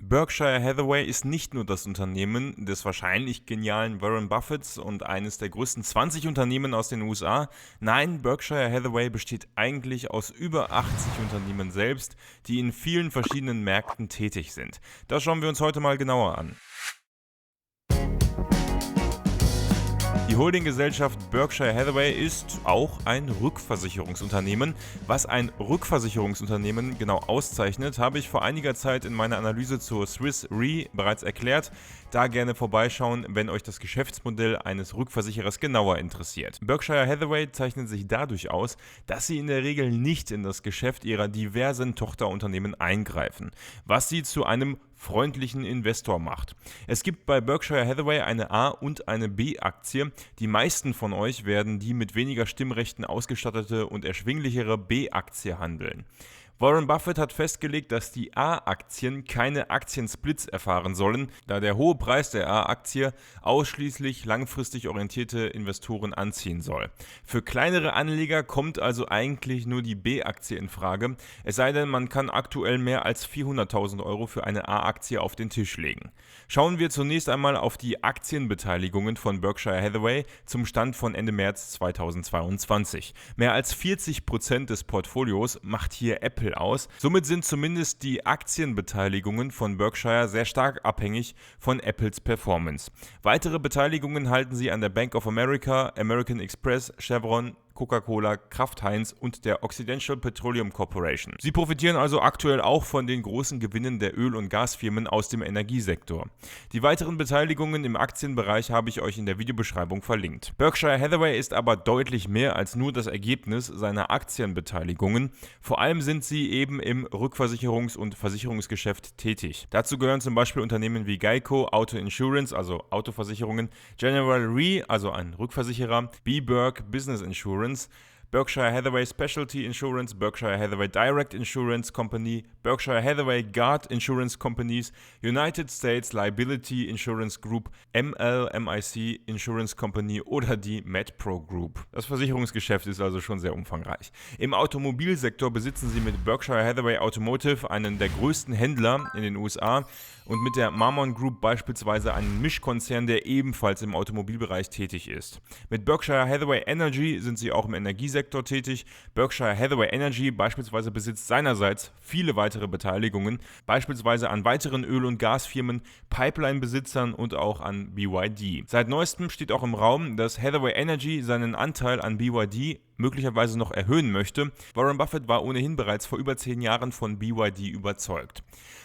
Berkshire Hathaway ist nicht nur das Unternehmen des wahrscheinlich genialen Warren Buffetts und eines der größten 20 Unternehmen aus den USA. Nein, Berkshire Hathaway besteht eigentlich aus über 80 Unternehmen selbst, die in vielen verschiedenen Märkten tätig sind. Das schauen wir uns heute mal genauer an. Die Holdinggesellschaft Berkshire Hathaway ist auch ein Rückversicherungsunternehmen. Was ein Rückversicherungsunternehmen genau auszeichnet, habe ich vor einiger Zeit in meiner Analyse zur Swiss Re bereits erklärt. Da gerne vorbeischauen, wenn euch das Geschäftsmodell eines Rückversicherers genauer interessiert. Berkshire Hathaway zeichnet sich dadurch aus, dass sie in der Regel nicht in das Geschäft ihrer diversen Tochterunternehmen eingreifen, was sie zu einem freundlichen Investor macht. Es gibt bei Berkshire Hathaway eine A- und eine B-Aktie. Die meisten von euch werden die mit weniger Stimmrechten ausgestattete und erschwinglichere B-Aktie handeln. Warren Buffett hat festgelegt, dass die A-Aktien keine Aktiensplits erfahren sollen, da der hohe Preis der A-Aktie ausschließlich langfristig orientierte Investoren anziehen soll. Für kleinere Anleger kommt also eigentlich nur die B-Aktie in Frage, es sei denn, man kann aktuell mehr als 400.000 Euro für eine A-Aktie auf den Tisch legen. Schauen wir zunächst einmal auf die Aktienbeteiligungen von Berkshire Hathaway zum Stand von Ende März 2022. Mehr als 40% des Portfolios macht hier Apple aus. Somit sind zumindest die Aktienbeteiligungen von Berkshire sehr stark abhängig von Apples Performance. Weitere Beteiligungen halten sie an der Bank of America, American Express, Chevron, Coca-Cola, Kraft Heinz und der Occidental Petroleum Corporation. Sie profitieren also aktuell auch von den großen Gewinnen der Öl- und Gasfirmen aus dem Energiesektor. Die weiteren Beteiligungen im Aktienbereich habe ich euch in der Videobeschreibung verlinkt. Berkshire Hathaway ist aber deutlich mehr als nur das Ergebnis seiner Aktienbeteiligungen. Vor allem sind sie eben im Rückversicherungs- und Versicherungsgeschäft tätig. Dazu gehören zum Beispiel Unternehmen wie Geico, Auto Insurance, also Autoversicherungen, General Re, also ein Rückversicherer, B-Burg Business Insurance, Berkshire Hathaway Specialty Insurance, Berkshire Hathaway Direct Insurance Company, Berkshire Hathaway Guard Insurance Companies, United States Liability Insurance Group, MLMIC Insurance Company oder die MedPro Group. Das Versicherungsgeschäft ist also schon sehr umfangreich. Im Automobilsektor besitzen sie mit Berkshire Hathaway Automotive einen der größten Händler in den USA und mit der Marmon Group beispielsweise einen Mischkonzern, der ebenfalls im Automobilbereich tätig ist. Mit Berkshire Hathaway Energy sind sie auch im Energiesektor tätig. Berkshire Hathaway Energy beispielsweise besitzt seinerseits viele weitere Beteiligungen, beispielsweise an weiteren Öl- und Gasfirmen, Pipeline-Besitzern und auch an BYD. Seit neuestem steht auch im Raum, dass Hathaway Energy seinen Anteil an BYD möglicherweise noch erhöhen möchte. Warren Buffett war ohnehin bereits vor über 10 Jahren von BYD überzeugt.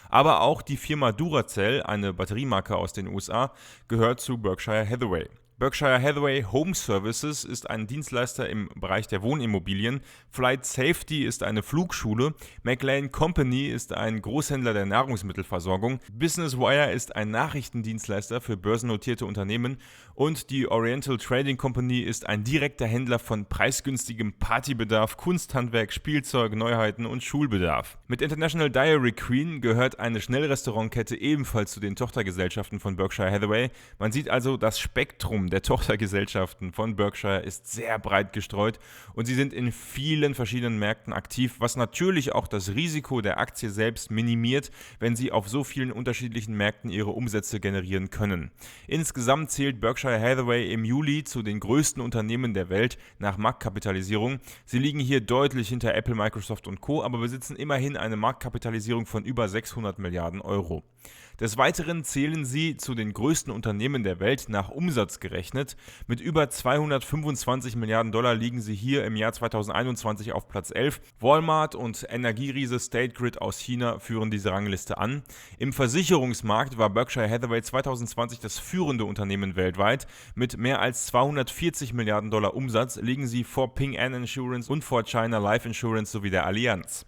Aber auch die Firma Duracell, eine Batteriemarke aus den USA, gehört zu Berkshire Hathaway. Berkshire Hathaway Home Services ist ein Dienstleister im Bereich der Wohnimmobilien, Flight Safety ist eine Flugschule, McLane Company ist ein Großhändler der Nahrungsmittelversorgung, Business Wire ist ein Nachrichtendienstleister für börsennotierte Unternehmen und die Oriental Trading Company ist ein direkter Händler von preisgünstigem Partybedarf, Kunsthandwerk, Spielzeug, Neuheiten und Schulbedarf. Mit International Dairy Queen gehört eine Schnellrestaurantkette ebenfalls zu den Tochtergesellschaften von Berkshire Hathaway. Man sieht also, das Spektrum der Tochtergesellschaften von Berkshire ist sehr breit gestreut und sie sind in vielen verschiedenen Märkten aktiv, was natürlich auch das Risiko der Aktie selbst minimiert, wenn sie auf so vielen unterschiedlichen Märkten ihre Umsätze generieren können. Insgesamt zählt Berkshire Hathaway im Juli zu den größten Unternehmen der Welt nach Marktkapitalisierung. Sie liegen hier deutlich hinter Apple, Microsoft und Co., aber besitzen immerhin eine Marktkapitalisierung von über 600 Milliarden Euro. Des Weiteren zählen sie zu den größten Unternehmen der Welt nach Umsatz gerechnet. Mit über 225 Milliarden Dollar liegen sie hier im Jahr 2021 auf Platz 11. Walmart und Energieriese State Grid aus China führen diese Rangliste an. Im Versicherungsmarkt war Berkshire Hathaway 2020 das führende Unternehmen weltweit. Mit mehr als 240 Milliarden Dollar Umsatz liegen sie vor Ping An Insurance und vor China Life Insurance sowie der Allianz.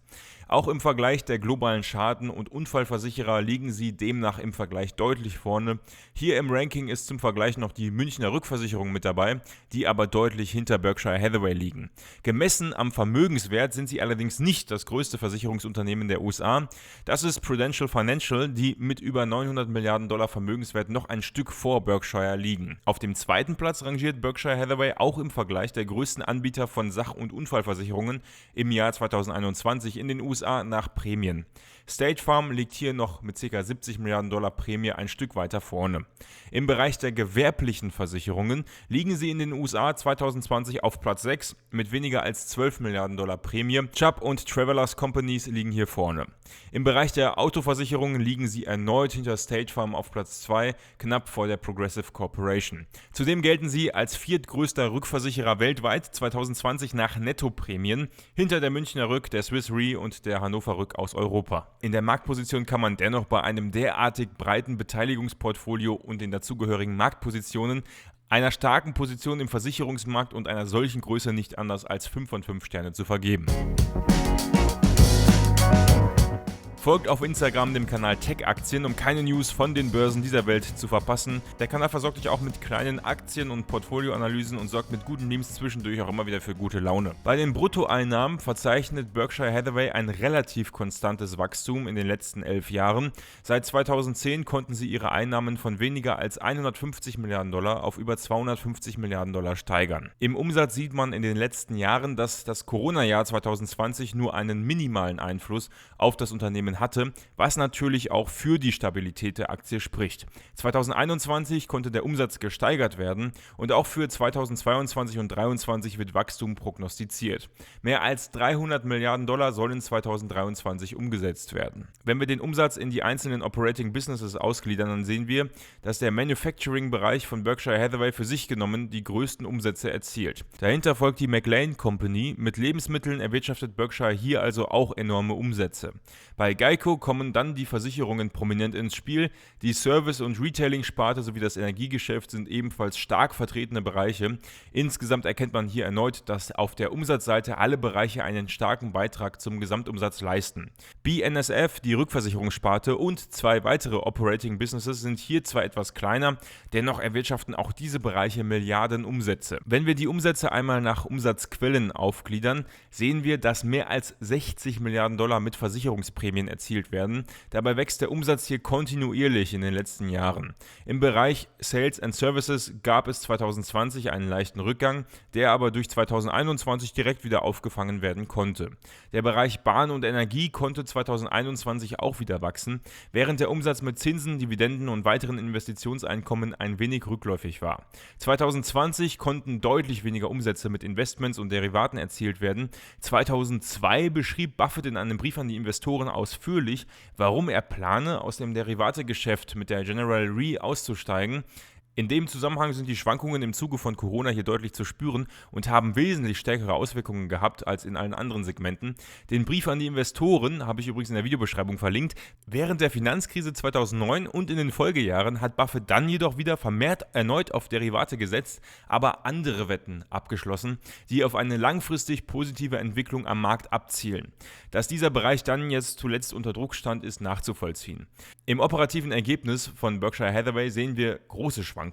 Auch im Vergleich der globalen Schaden- und Unfallversicherer liegen sie demnach im Vergleich deutlich vorne. Hier im Ranking ist zum Vergleich noch die Münchner Rückversicherung mit dabei, die aber deutlich hinter Berkshire Hathaway liegen. Gemessen am Vermögenswert sind sie allerdings nicht das größte Versicherungsunternehmen der USA. Das ist Prudential Financial, die mit über 900 Milliarden Dollar Vermögenswert noch ein Stück vor Berkshire liegen. Auf dem zweiten Platz rangiert Berkshire Hathaway auch im Vergleich der größten Anbieter von Sach- und Unfallversicherungen im Jahr 2021 in den USA nach Prämien. State Farm liegt hier noch mit ca. 70 Milliarden Dollar Prämie ein Stück weiter vorne. Im Bereich der gewerblichen Versicherungen liegen sie in den USA 2020 auf Platz 6 mit weniger als 12 Milliarden Dollar Prämie. Chubb und Travelers Companies liegen hier vorne. Im Bereich der Autoversicherungen liegen sie erneut hinter State Farm auf Platz 2, knapp vor der Progressive Corporation. Zudem gelten sie als viertgrößter Rückversicherer weltweit 2020 nach Nettoprämien, hinter der Münchner Rück, der Swiss Re und der Hannover Rück aus Europa. In der Marktposition kann man dennoch bei einem derartig breiten Beteiligungsportfolio und den dazugehörigen Marktpositionen, einer starken Position im Versicherungsmarkt und einer solchen Größe nicht anders als 5 von 5 Sterne zu vergeben. Folgt auf Instagram dem Kanal Tech Aktien, um keine News von den Börsen dieser Welt zu verpassen. Der Kanal versorgt euch auch mit kleinen Aktien- und Portfolioanalysen und sorgt mit guten Memes zwischendurch auch immer wieder für gute Laune. Bei den Bruttoeinnahmen verzeichnet Berkshire Hathaway ein relativ konstantes Wachstum in den letzten 11 Jahren. Seit 2010 konnten sie ihre Einnahmen von weniger als 150 Milliarden Dollar auf über 250 Milliarden Dollar steigern. Im Umsatz sieht man in den letzten Jahren, dass das Corona-Jahr 2020 nur einen minimalen Einfluss auf das Unternehmen hatte, was natürlich auch für die Stabilität der Aktie spricht. 2021 konnte der Umsatz gesteigert werden und auch für 2022 und 2023 wird Wachstum prognostiziert. Mehr als 300 Milliarden Dollar sollen 2023 umgesetzt werden. Wenn wir den Umsatz in die einzelnen Operating Businesses ausgliedern, dann sehen wir, dass der Manufacturing-Bereich von Berkshire Hathaway für sich genommen die größten Umsätze erzielt. Dahinter folgt die McLane Company. Mit Lebensmitteln erwirtschaftet Berkshire hier also auch enorme Umsätze. Bei Geico kommen dann die Versicherungen prominent ins Spiel. Die Service- und Retailing-Sparte sowie das Energiegeschäft sind ebenfalls stark vertretene Bereiche. Insgesamt erkennt man hier erneut, dass auf der Umsatzseite alle Bereiche einen starken Beitrag zum Gesamtumsatz leisten. BNSF, die Rückversicherungssparte und 2 weitere Operating Businesses sind hier zwar etwas kleiner, dennoch erwirtschaften auch diese Bereiche Milliarden Umsätze. Wenn wir die Umsätze einmal nach Umsatzquellen aufgliedern, sehen wir, dass mehr als 60 Milliarden Dollar mit Versicherungsprämien erzielt werden. Dabei wächst der Umsatz hier kontinuierlich in den letzten Jahren. Im Bereich Sales and Services gab es 2020 einen leichten Rückgang, der aber durch 2021 direkt wieder aufgefangen werden konnte. Der Bereich Bahn und Energie konnte 2021 auch wieder wachsen, während der Umsatz mit Zinsen, Dividenden und weiteren Investitionseinkommen ein wenig rückläufig war. 2020 konnten deutlich weniger Umsätze mit Investments und Derivaten erzielt werden. 2002 beschrieb Buffett in einem Brief an die Investoren ausführlich, warum er plane, aus dem Derivategeschäft mit der General Re auszusteigen. In dem Zusammenhang sind die Schwankungen im Zuge von Corona hier deutlich zu spüren und haben wesentlich stärkere Auswirkungen gehabt als in allen anderen Segmenten. Den Brief an die Investoren habe ich übrigens in der Videobeschreibung verlinkt. Während der Finanzkrise 2009 und in den Folgejahren hat Buffett dann jedoch wieder vermehrt erneut auf Derivate gesetzt, aber andere Wetten abgeschlossen, die auf eine langfristig positive Entwicklung am Markt abzielen. Dass dieser Bereich dann jetzt zuletzt unter Druck stand, ist nachzuvollziehen. Im operativen Ergebnis von Berkshire Hathaway sehen wir große Schwankungen.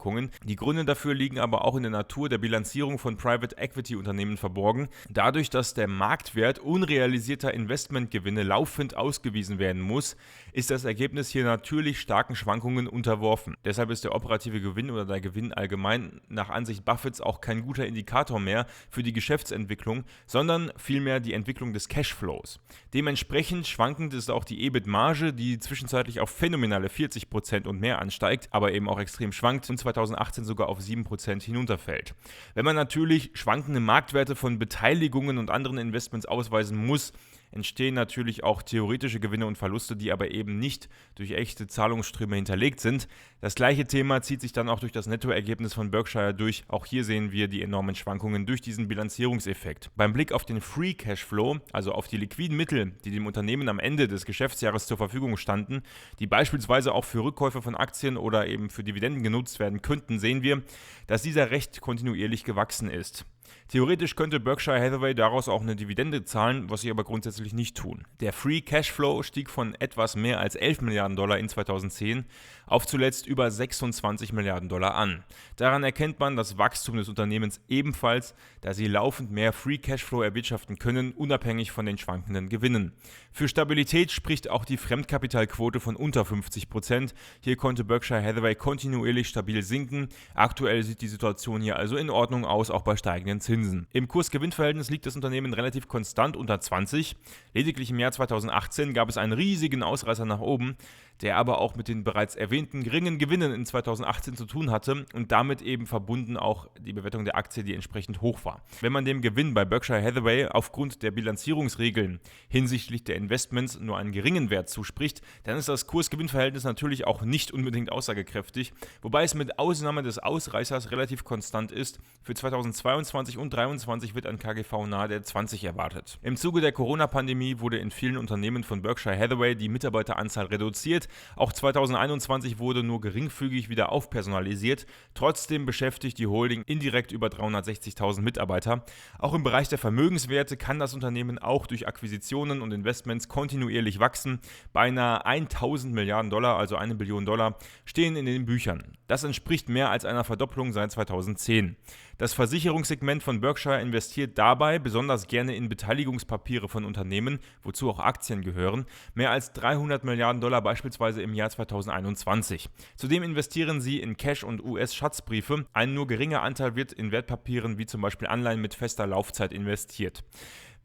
Die Gründe dafür liegen aber auch in der Natur der Bilanzierung von Private Equity Unternehmen verborgen. Dadurch, dass der Marktwert unrealisierter Investmentgewinne laufend ausgewiesen werden muss, ist das Ergebnis hier natürlich starken Schwankungen unterworfen. Deshalb ist der operative Gewinn oder der Gewinn allgemein nach Ansicht Buffetts auch kein guter Indikator mehr für die Geschäftsentwicklung, sondern vielmehr die Entwicklung des Cashflows. Dementsprechend schwankend ist auch die EBIT-Marge, die zwischenzeitlich auf phänomenale 40% und mehr ansteigt, aber eben auch extrem schwankt und 2018 sogar auf 7% hinunterfällt. Wenn man natürlich schwankende Marktwerte von Beteiligungen und anderen Investments ausweisen muss, entstehen natürlich auch theoretische Gewinne und Verluste, die aber eben nicht durch echte Zahlungsströme hinterlegt sind. Das gleiche Thema zieht sich dann auch durch das Nettoergebnis von Berkshire durch. Auch hier sehen wir die enormen Schwankungen durch diesen Bilanzierungseffekt. Beim Blick auf den Free Cashflow, also auf die liquiden Mittel, die dem Unternehmen am Ende des Geschäftsjahres zur Verfügung standen, die beispielsweise auch für Rückkäufe von Aktien oder eben für Dividenden genutzt werden könnten, sehen wir, dass dieser recht kontinuierlich gewachsen ist. Theoretisch könnte Berkshire Hathaway daraus auch eine Dividende zahlen, was sie aber grundsätzlich nicht tun. Der Free Cashflow stieg von etwas mehr als 11 Milliarden Dollar in 2010 auf zuletzt über 26 Milliarden Dollar an. Daran erkennt man das Wachstum des Unternehmens ebenfalls, da sie laufend mehr Free Cashflow erwirtschaften können, unabhängig von den schwankenden Gewinnen. Für Stabilität spricht auch die Fremdkapitalquote von unter 50%. Hier konnte Berkshire Hathaway kontinuierlich stabil sinken. Aktuell sieht die Situation hier also in Ordnung aus, auch bei steigenden Zinsen. Zinsen. Im Kurs-Gewinn-Verhältnis liegt das Unternehmen relativ konstant unter 20. Lediglich im Jahr 2018 gab es einen riesigen Ausreißer nach oben, der aber auch mit den bereits erwähnten geringen Gewinnen in 2018 zu tun hatte und damit eben verbunden auch die Bewertung der Aktie, die entsprechend hoch war. Wenn man dem Gewinn bei Berkshire Hathaway aufgrund der Bilanzierungsregeln hinsichtlich der Investments nur einen geringen Wert zuspricht, dann ist das Kurs-Gewinn-Verhältnis natürlich auch nicht unbedingt aussagekräftig, wobei es mit Ausnahme des Ausreißers relativ konstant ist. Für 2022 und 2023 wird ein KGV nahe der 20 erwartet. Im Zuge der Corona-Pandemie wurde in vielen Unternehmen von Berkshire Hathaway die Mitarbeiteranzahl reduziert. Auch 2021 wurde nur geringfügig wieder aufpersonalisiert. Trotzdem beschäftigt die Holding indirekt über 360.000 Mitarbeiter. Auch im Bereich der Vermögenswerte kann das Unternehmen auch durch Akquisitionen und Investments kontinuierlich wachsen. Beinahe 1.000 Milliarden Dollar, also 1 Billion Dollar, stehen in den Büchern. Das entspricht mehr als einer Verdopplung seit 2010. Das Versicherungssegment von Berkshire investiert dabei besonders gerne in Beteiligungspapiere von Unternehmen, wozu auch Aktien gehören, mehr als 300 Milliarden Dollar beispielsweise im Jahr 2021. Zudem investieren sie in Cash- und US-Schatzbriefe. Ein nur geringer Anteil wird in Wertpapieren wie zum Beispiel Anleihen mit fester Laufzeit investiert.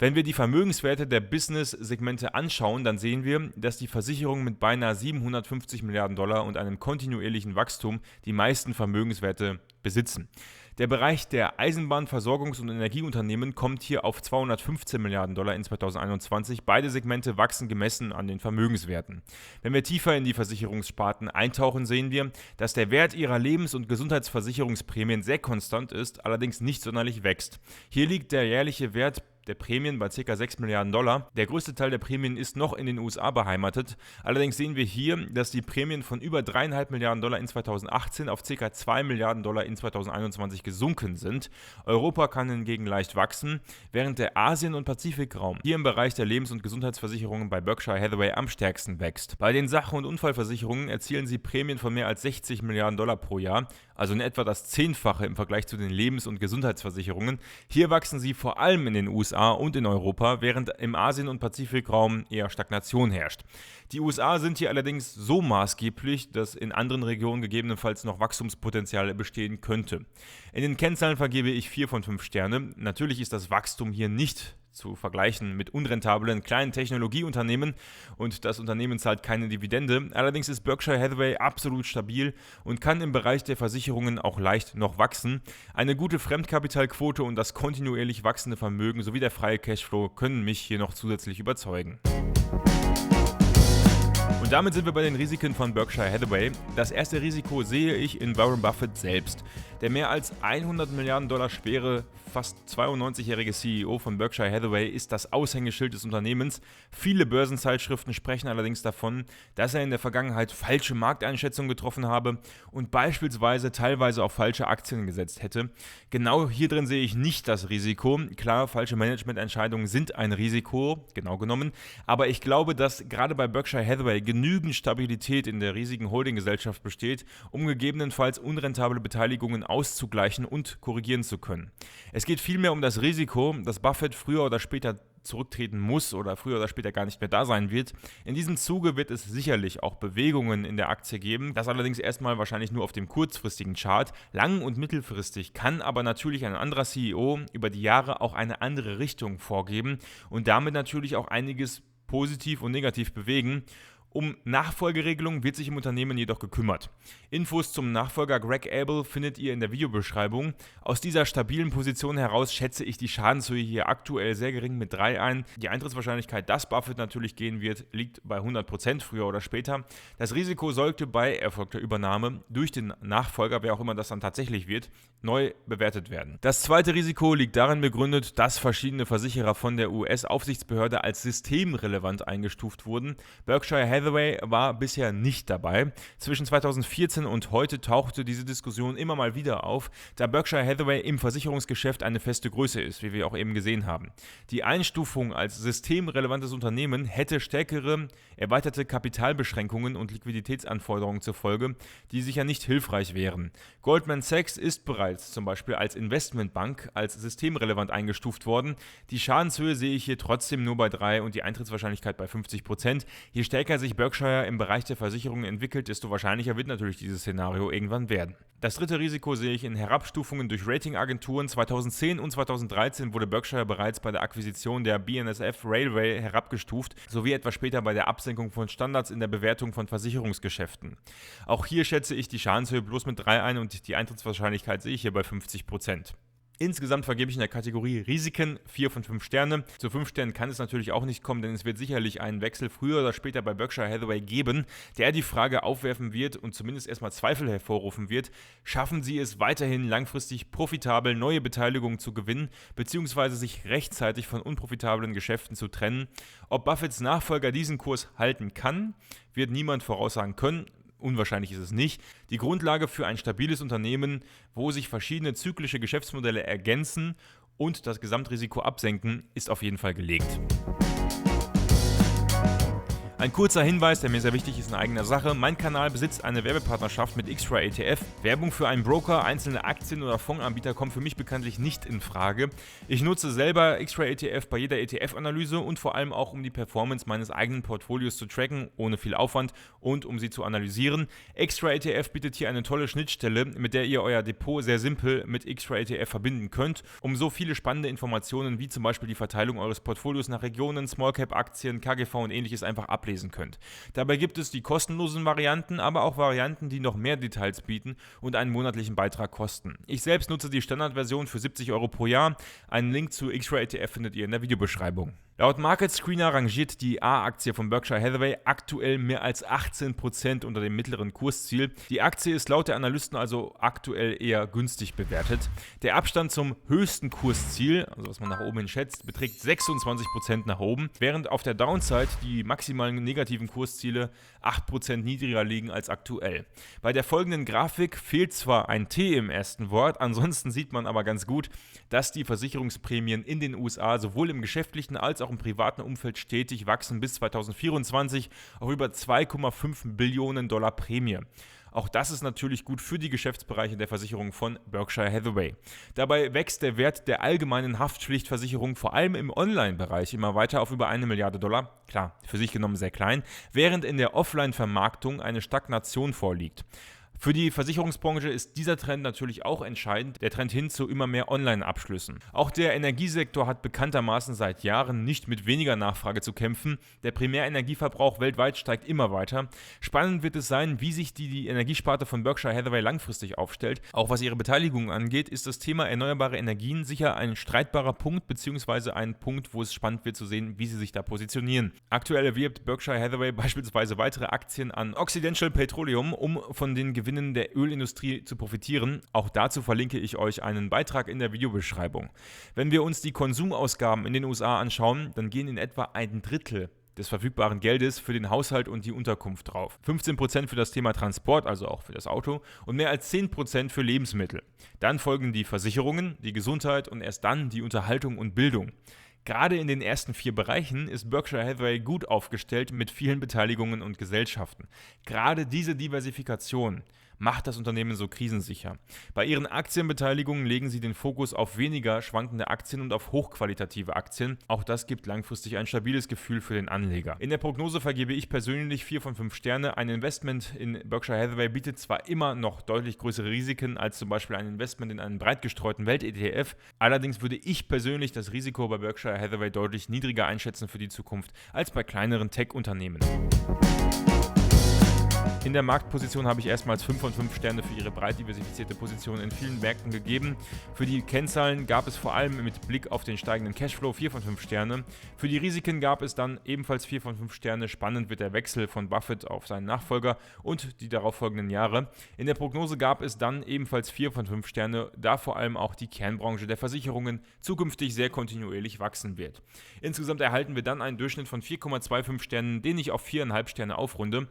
Wenn wir die Vermögenswerte der Business-Segmente anschauen, dann sehen wir, dass die Versicherungen mit beinahe 750 Milliarden Dollar und einem kontinuierlichen Wachstum die meisten Vermögenswerte besitzen. Der Bereich der Eisenbahn-, Versorgungs- und Energieunternehmen kommt hier auf 215 Milliarden Dollar in 2021. Beide Segmente wachsen gemessen an den Vermögenswerten. Wenn wir tiefer in die Versicherungssparten eintauchen, sehen wir, dass der Wert ihrer Lebens- und Gesundheitsversicherungsprämien sehr konstant ist, allerdings nicht sonderlich wächst. Hier liegt der jährliche Wert der Prämien bei ca. 6 Milliarden Dollar. Der größte Teil der Prämien ist noch in den USA beheimatet. Allerdings sehen wir hier, dass die Prämien von über 3,5 Milliarden Dollar in 2018 auf ca. 2 Milliarden Dollar in 2021 gesunken sind. Europa kann hingegen leicht wachsen, während der Asien- und Pazifikraum hier im Bereich der Lebens- und Gesundheitsversicherungen bei Berkshire Hathaway am stärksten wächst. Bei den Sach- und Unfallversicherungen erzielen sie Prämien von mehr als 60 Milliarden Dollar pro Jahr, also in etwa das Zehnfache im Vergleich zu den Lebens- und Gesundheitsversicherungen. Hier wachsen sie vor allem in den USA und in Europa, während im Asien- und Pazifikraum eher Stagnation herrscht. Die USA sind hier allerdings so maßgeblich, dass in anderen Regionen gegebenenfalls noch Wachstumspotenzial bestehen könnte. In den Kennzahlen vergebe ich 4 von 5 Sterne. Natürlich ist das Wachstum hier nicht zu vergleichen mit unrentablen kleinen Technologieunternehmen und das Unternehmen zahlt keine Dividende. Allerdings ist Berkshire Hathaway absolut stabil und kann im Bereich der Versicherungen auch leicht noch wachsen. Eine gute Fremdkapitalquote und das kontinuierlich wachsende Vermögen sowie der freie Cashflow können mich hier noch zusätzlich überzeugen. Und damit sind wir bei den Risiken von Berkshire Hathaway. Das erste Risiko sehe ich in Warren Buffett selbst. Der mehr als 100 Milliarden Dollar schwere, fast 92-jährige CEO von Berkshire Hathaway ist das Aushängeschild des Unternehmens. Viele Börsenzeitschriften sprechen allerdings davon, dass er in der Vergangenheit falsche Markteinschätzungen getroffen habe und beispielsweise teilweise auf falsche Aktien gesetzt hätte. Genau hier drin sehe ich nicht das Risiko. Klar, falsche Managemententscheidungen sind ein Risiko, genau genommen, aber ich glaube, dass gerade bei Berkshire Hathaway genügend Stabilität in der riesigen Holdinggesellschaft besteht, um gegebenenfalls unrentable Beteiligungen auszugleichen und korrigieren zu können. Es geht vielmehr um das Risiko, dass Buffett früher oder später zurücktreten muss oder früher oder später gar nicht mehr da sein wird. In diesem Zuge wird es sicherlich auch Bewegungen in der Aktie geben, das allerdings erstmal wahrscheinlich nur auf dem kurzfristigen Chart. Lang- und mittelfristig kann aber natürlich ein anderer CEO über die Jahre auch eine andere Richtung vorgeben und damit natürlich auch einiges positiv und negativ bewegen. Um Nachfolgeregelungen wird sich im Unternehmen jedoch gekümmert. Infos zum Nachfolger Greg Abel findet ihr in der Videobeschreibung. Aus dieser stabilen Position heraus schätze ich die Schadenshöhe hier aktuell sehr gering mit 3 ein. Die Eintrittswahrscheinlichkeit, dass Buffett natürlich gehen wird, liegt bei 100% früher oder später. Das Risiko sollte bei erfolgter Übernahme durch den Nachfolger, wer auch immer das dann tatsächlich wird, neu bewertet werden. Das zweite Risiko liegt darin begründet, dass verschiedene Versicherer von der US-Aufsichtsbehörde als systemrelevant eingestuft wurden. Berkshire Hathaway war bisher nicht dabei. Zwischen 2014 und heute tauchte diese Diskussion immer mal wieder auf, da Berkshire Hathaway im Versicherungsgeschäft eine feste Größe ist, wie wir auch eben gesehen haben. Die Einstufung als systemrelevantes Unternehmen hätte stärkere, erweiterte Kapitalbeschränkungen und Liquiditätsanforderungen zur Folge, die sicher nicht hilfreich wären. Goldman Sachs ist bereits zum Beispiel als Investmentbank als systemrelevant eingestuft worden. Die Schadenshöhe sehe ich hier trotzdem nur bei 3 und die Eintrittswahrscheinlichkeit bei 50%. Je stärker sich sich Berkshire im Bereich der Versicherungen entwickelt, desto wahrscheinlicher wird natürlich dieses Szenario irgendwann werden. Das dritte Risiko sehe ich in Herabstufungen durch Ratingagenturen. 2010 und 2013 wurde Berkshire bereits bei der Akquisition der BNSF Railway herabgestuft, sowie etwas später bei der Absenkung von Standards in der Bewertung von Versicherungsgeschäften. Auch hier schätze ich die Schadenshöhe bloß mit 3 ein und die Eintrittswahrscheinlichkeit sehe ich hier bei 50%. Insgesamt vergebe ich in der Kategorie Risiken 4 von 5 Sterne. Zu 5 Sternen kann es natürlich auch nicht kommen, denn es wird sicherlich einen Wechsel früher oder später bei Berkshire Hathaway geben, der die Frage aufwerfen wird und zumindest erstmal Zweifel hervorrufen wird. Schaffen sie es weiterhin langfristig profitabel neue Beteiligungen zu gewinnen, beziehungsweise sich rechtzeitig von unprofitablen Geschäften zu trennen? Ob Buffetts Nachfolger diesen Kurs halten kann, wird niemand voraussagen können. Unwahrscheinlich ist es nicht. Die Grundlage für ein stabiles Unternehmen, wo sich verschiedene zyklische Geschäftsmodelle ergänzen und das Gesamtrisiko absenken, ist auf jeden Fall gelegt. Ein kurzer Hinweis, der mir sehr wichtig ist in eigener Sache. Mein Kanal besitzt eine Werbepartnerschaft mit Xray ETF. Werbung für einen Broker, einzelne Aktien oder Fondsanbieter kommt für mich bekanntlich nicht in Frage. Ich nutze selber Xray ETF bei jeder ETF-Analyse und vor allem auch, um die Performance meines eigenen Portfolios zu tracken, ohne viel Aufwand und um sie zu analysieren. Xray ETF bietet hier eine tolle Schnittstelle, mit der ihr euer Depot sehr simpel mit Xray ETF verbinden könnt, um so viele spannende Informationen wie zum Beispiel die Verteilung eures Portfolios nach Regionen, Smallcap-Aktien, KGV und ähnliches einfach ablesen könnt. Dabei gibt es die kostenlosen Varianten, aber auch Varianten, die noch mehr Details bieten und einen monatlichen Beitrag kosten. Ich selbst nutze die Standardversion für 70 Euro pro Jahr. Einen Link zu Xray ETF findet ihr in der Videobeschreibung. Laut Market Screener rangiert die A-Aktie von Berkshire Hathaway aktuell mehr als 18% unter dem mittleren Kursziel. Die Aktie ist laut der Analysten also aktuell eher günstig bewertet. Der Abstand zum höchsten Kursziel, also was man nach oben hin schätzt, beträgt 26% nach oben, während auf der Downside die maximalen negativen Kursziele 8% niedriger liegen als aktuell. Bei der folgenden Grafik fehlt zwar ein T im ersten Wort, ansonsten sieht man aber ganz gut, dass die Versicherungsprämien in den USA sowohl im geschäftlichen als auch im privaten Umfeld stetig wachsen bis 2024 auf über 2,5 Billionen Dollar Prämie. Auch das ist natürlich gut für die Geschäftsbereiche der Versicherung von Berkshire Hathaway. Dabei wächst der Wert der allgemeinen Haftpflichtversicherung vor allem im Online-Bereich immer weiter auf über 1 Milliarde Dollar, klar, für sich genommen sehr klein, während in der Offline-Vermarktung eine Stagnation vorliegt. Für die Versicherungsbranche ist dieser Trend natürlich auch entscheidend, der Trend hin zu immer mehr Online-Abschlüssen. Auch der Energiesektor hat bekanntermaßen seit Jahren nicht mit weniger Nachfrage zu kämpfen. Der Primärenergieverbrauch weltweit steigt immer weiter. Spannend wird es sein, wie sich die Energiesparte von Berkshire Hathaway langfristig aufstellt. Auch was ihre Beteiligung angeht, ist das Thema erneuerbare Energien sicher ein streitbarer Punkt, beziehungsweise ein Punkt, wo es spannend wird zu sehen, wie sie sich da positionieren. Aktuell erwirbt Berkshire Hathaway beispielsweise weitere Aktien an Occidental Petroleum, um von den Gewinnen der Ölindustrie zu profitieren. Auch dazu verlinke ich euch einen Beitrag in der Videobeschreibung. Wenn wir uns die Konsumausgaben in den USA anschauen, dann gehen in etwa ein Drittel des verfügbaren Geldes für den Haushalt und die Unterkunft drauf. 15% für das Thema Transport, also auch für das Auto, und mehr als 10% für Lebensmittel. Dann folgen die Versicherungen, die Gesundheit und erst dann die Unterhaltung und Bildung. Gerade in den ersten 4 Bereichen ist Berkshire Hathaway gut aufgestellt mit vielen Beteiligungen und Gesellschaften. Gerade diese Diversifikation macht das Unternehmen so krisensicher. Bei ihren Aktienbeteiligungen legen sie den Fokus auf weniger schwankende Aktien und auf hochqualitative Aktien. Auch das gibt langfristig ein stabiles Gefühl für den Anleger. In der Prognose vergebe ich persönlich 4 von 5 Sterne. Ein Investment in Berkshire Hathaway bietet zwar immer noch deutlich größere Risiken als zum Beispiel ein Investment in einen breit gestreuten Welt-ETF. Allerdings würde ich persönlich das Risiko bei Berkshire Hathaway deutlich niedriger einschätzen für die Zukunft als bei kleineren Tech-Unternehmen. In der Marktposition habe ich erstmals 5 von 5 Sterne für ihre breit diversifizierte Position in vielen Märkten gegeben. Für die Kennzahlen gab es vor allem mit Blick auf den steigenden Cashflow 4 von 5 Sterne. Für die Risiken gab es dann ebenfalls 4 von 5 Sterne. Spannend wird der Wechsel von Buffett auf seinen Nachfolger und die darauffolgenden Jahre. In der Prognose gab es dann ebenfalls 4 von 5 Sterne, da vor allem auch die Kernbranche der Versicherungen zukünftig sehr kontinuierlich wachsen wird. Insgesamt erhalten wir dann einen Durchschnitt von 4,25 Sternen, den ich auf 4,5 Sterne aufrunde.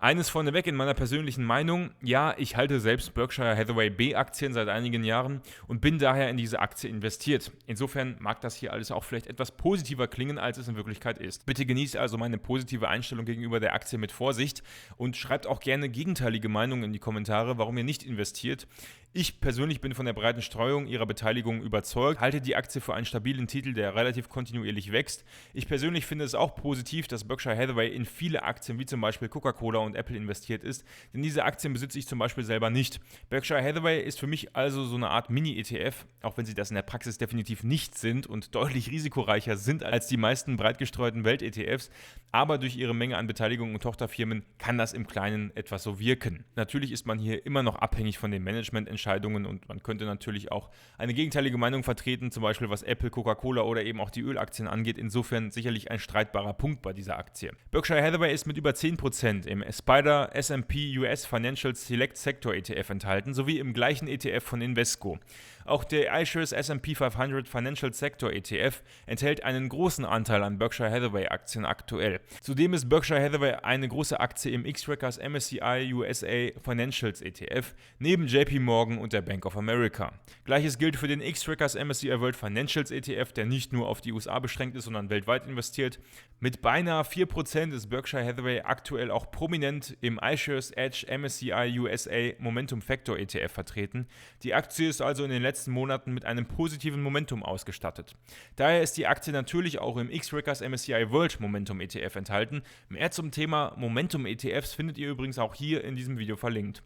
Eines vorneweg in meiner persönlichen Meinung: Ja, ich halte selbst Berkshire Hathaway B-Aktien seit einigen Jahren und bin daher in diese Aktie investiert. Insofern mag das hier alles auch vielleicht etwas positiver klingen, als es in Wirklichkeit ist. Bitte genießt also meine positive Einstellung gegenüber der Aktie mit Vorsicht und schreibt auch gerne gegenteilige Meinungen in die Kommentare, warum ihr nicht investiert. Ich persönlich bin von der breiten Streuung ihrer Beteiligung überzeugt, halte die Aktie für einen stabilen Titel, der relativ kontinuierlich wächst. Ich persönlich finde es auch positiv, dass Berkshire Hathaway in viele Aktien wie zum Beispiel Coca-Cola und Apple investiert ist, denn diese Aktien besitze ich zum Beispiel selber nicht. Berkshire Hathaway ist für mich also so eine Art Mini-ETF, auch wenn sie das in der Praxis definitiv nicht sind und deutlich risikoreicher sind als die meisten breit gestreuten Welt-ETFs, aber durch ihre Menge an Beteiligungen und Tochterfirmen kann das im Kleinen etwas so wirken. Natürlich ist man hier immer noch abhängig von den Managemententscheidungen und man könnte natürlich auch eine gegenteilige Meinung vertreten, zum Beispiel was Apple, Coca-Cola oder eben auch die Ölaktien angeht. Insofern sicherlich ein streitbarer Punkt bei dieser Aktie. Berkshire Hathaway ist mit über 10% im SPDR S&P US Financial Select Sector ETF enthalten, sowie im gleichen ETF von Invesco. Auch der iShares S&P 500 Financial Sector ETF enthält einen großen Anteil an Berkshire Hathaway Aktien aktuell. Zudem ist Berkshire Hathaway eine große Aktie im X-Trackers MSCI USA Financials ETF, neben JP Morgan und der Bank of America. Gleiches gilt für den X-Trackers MSCI World Financials ETF, der nicht nur auf die USA beschränkt ist, sondern weltweit investiert. Mit beinahe 4% ist Berkshire Hathaway aktuell auch prominent im iShares Edge MSCI USA Momentum Factor ETF vertreten. Die Aktie ist also in den letzten Monaten mit einem positiven Momentum ausgestattet. Daher ist die Aktie natürlich auch im X-Trackers MSCI World Momentum ETF enthalten. Mehr zum Thema Momentum ETFs findet ihr übrigens auch hier in diesem Video verlinkt.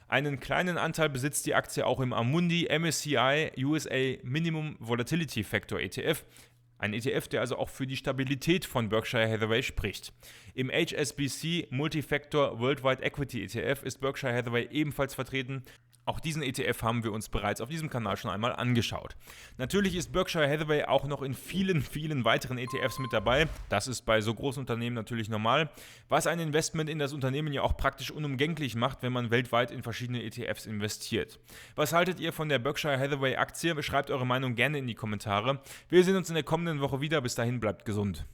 Einen kleinen Anteil besitzt die Aktie auch im Amundi MSCI USA Minimum Volatility Factor ETF. Ein ETF, der also auch für die Stabilität von Berkshire Hathaway spricht. Im HSBC Multifactor Worldwide Equity ETF ist Berkshire Hathaway ebenfalls vertreten. Auch diesen ETF haben wir uns bereits auf diesem Kanal schon einmal angeschaut. Natürlich ist Berkshire Hathaway auch noch in vielen, vielen weiteren ETFs mit dabei. Das ist bei so großen Unternehmen natürlich normal, was ein Investment in das Unternehmen ja auch praktisch unumgänglich macht, wenn man weltweit in verschiedene ETFs investiert. Was haltet ihr von der Berkshire Hathaway Aktie? Schreibt eure Meinung gerne in die Kommentare. Wir sehen uns in der kommenden Woche wieder. Bis dahin, bleibt gesund.